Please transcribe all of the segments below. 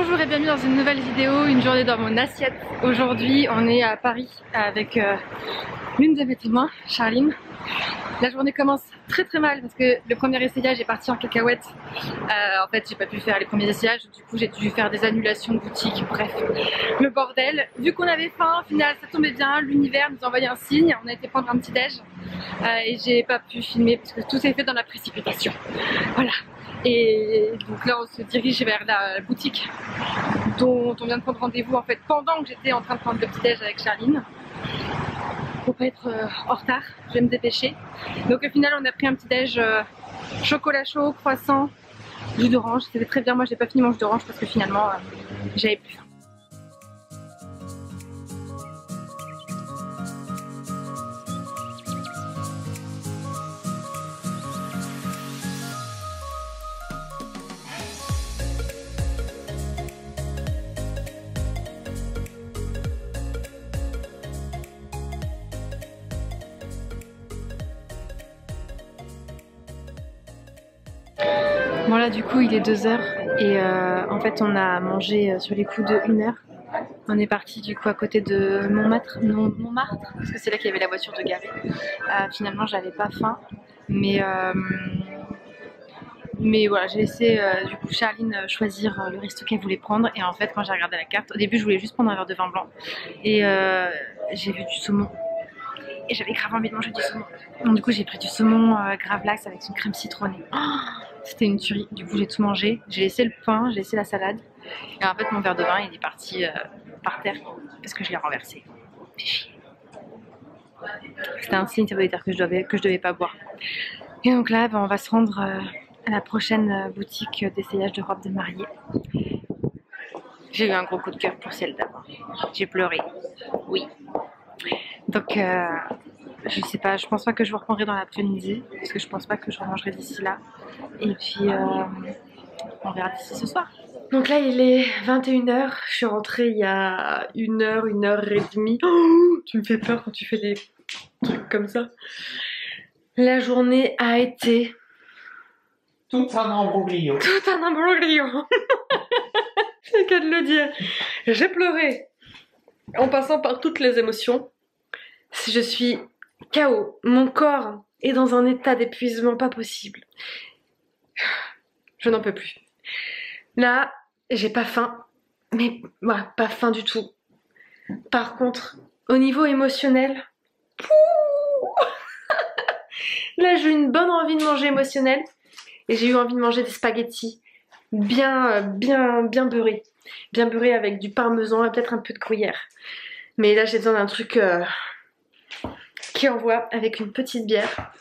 Bonjour et bienvenue dans une nouvelle vidéo, une journée dans mon assiette. Aujourd'hui on est à Paris avec l'une de mes témoins, Charline. La journée commence très mal parce que le premier essayage est parti en cacahuète. En fait j'ai pas pu faire les premiers essayages, du coup j'ai dû faire des annulations de boutiques, bref, le bordel. Vu qu'on avait faim, au final ça tombait bien, l'univers nous a envoyé un signe, on a été prendre un petit déj et j'ai pas pu filmer parce que tout s'est fait dans la précipitation. Voilà. Et donc là on se dirige vers la boutique dont on vient de prendre rendez-vous en fait pendant que j'étais en train de prendre le petit déj avec Charline. Pour pas être en retard, je vais me dépêcher. Donc au final on a pris un petit déj chocolat chaud, croissant, jus d'orange. C'était très bien, moi j'ai pas fini mon jus d'orange parce que finalement j'avais plus faim. Bon là du coup il est 2h et en fait on a mangé sur les coups de 1h. On est parti du coup à côté de Montmartre parce que c'est là qu'il y avait la voiture de garée. Finalement j'avais pas faim mais voilà, j'ai laissé du coup Charline choisir le resto qu'elle voulait prendre et en fait quand j'ai regardé la carte, au début je voulais juste prendre un verre de vin blanc et j'ai vu du saumon et j'avais grave envie de manger du saumon. Donc du coup j'ai pris du saumon gravlax avec une crème citronnée. Oh, c'était une tuerie, du coup j'ai tout mangé, j'ai laissé le pain, j'ai laissé la salade et en fait mon verre de vin il est parti par terre parce que je l'ai renversé. C'était un signe, ça voulait dire que je devais pas boire. Et donc là on va se rendre à la prochaine boutique d'essayage de robes de mariée. J'ai eu un gros coup de cœur pour celle d'avant. J'ai pleuré, oui. Donc je sais pas, je pense pas que je vous reprendrai dans l'après-midi parce que je pense pas que je remangerai d'ici là. Et puis on verra d'ici ce soir. Donc là il est 21h, je suis rentrée il y a 1h, 1h30. Oh, tu me fais peur quand tu fais des trucs comme ça. La journée a été... Tout un imbroglio. Tout un imbroglio. C'est le cas de le dire. J'ai pleuré en passant par toutes les émotions. Je suis KO. Mon corps est dans un état d'épuisement pas possible. Je n'en peux plus. Là, j'ai pas faim. Mais ouais, pas faim du tout. Par contre, au niveau émotionnel, là j'ai eu une bonne envie de manger émotionnelle. Et j'ai eu envie de manger des spaghettis bien beurrés. Bien beurrés avec du parmesan et peut-être un peu de gruyère. Mais là j'ai besoin d'un truc qui envoie avec une petite bière.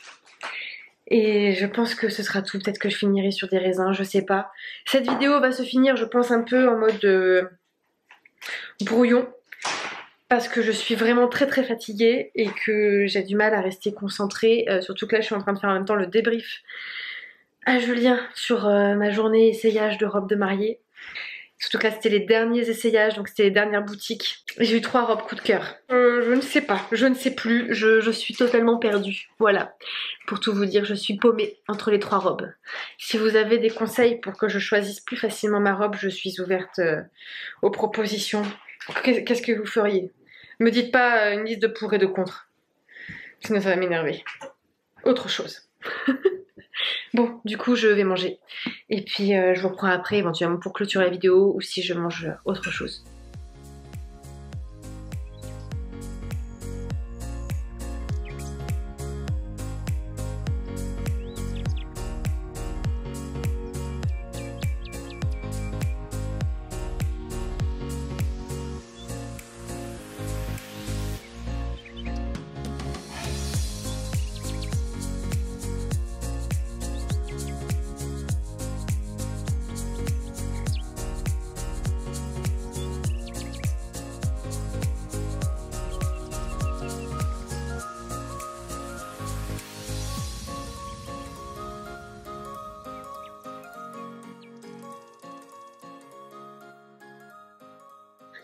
Et je pense que ce sera tout. Peut-être que je finirai sur des raisins, je sais pas. Cette vidéo va se finir, je pense, un peu en mode brouillon. Parce que je suis vraiment très fatiguée et que j'ai du mal à rester concentrée. Surtout que là je suis en train de faire en même temps le débrief à Julien sur ma journée essayage de robe de mariée. Surtout que là c'était les derniers essayages, donc c'était les dernières boutiques. J'ai eu 3 robes coup de cœur. Je ne sais pas, je ne sais plus, je suis totalement perdue. Voilà, pour tout vous dire, je suis paumée entre les 3 robes. Si vous avez des conseils pour que je choisisse plus facilement ma robe, je suis ouverte aux propositions. Qu'est-ce que vous feriez? Me dites pas une liste de pour et de contre, sinon ça va m'énerver. Autre chose. Bon, du coup je vais manger et puis je vous reprends après éventuellement pour clôturer la vidéo ou si je mange autre chose.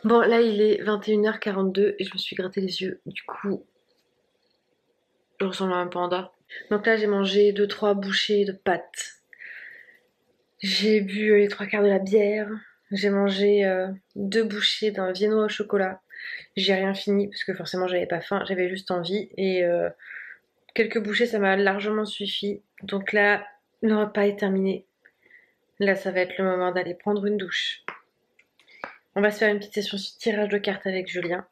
Bon là il est 21h42 et je me suis gratté les yeux, du coup je ressemble à un panda. Donc là j'ai mangé 2-3 bouchées de pâtes. J'ai bu les 3 quarts de la bière. J'ai mangé 2 bouchées d'un viennois au chocolat. J'ai rien fini parce que forcément j'avais pas faim, j'avais juste envie et quelques bouchées ça m'a largement suffi. Donc là, le repas est terminé. Là, ça va être le moment d'aller prendre une douche. On va se faire une petite session sur tirage de cartes avec Julien.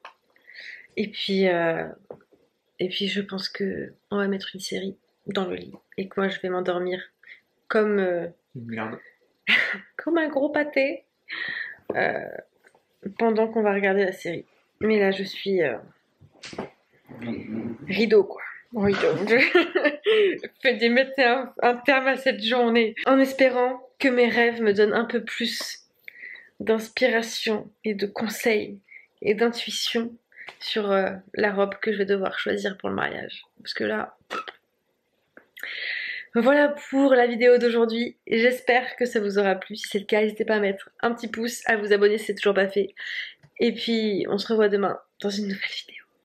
Et puis je pense que on va mettre une série dans le lit et que moi je vais m'endormir comme Merde. comme un gros pâté euh, pendant qu'on va regarder la série. Mais là, je suis rideau quoi. Rideau. Je vais mettre un terme à cette journée en espérant que mes rêves me donnent un peu plus d'inspiration et de conseils et d'intuition sur la robe que je vais devoir choisir pour le mariage. Parce que là, voilà pour la vidéo d'aujourd'hui. J'espère que ça vous aura plu. Si c'est le cas, n'hésitez pas à mettre un petit pouce, à vous abonner si c'est toujours pas fait. Et puis, on se revoit demain dans une nouvelle vidéo.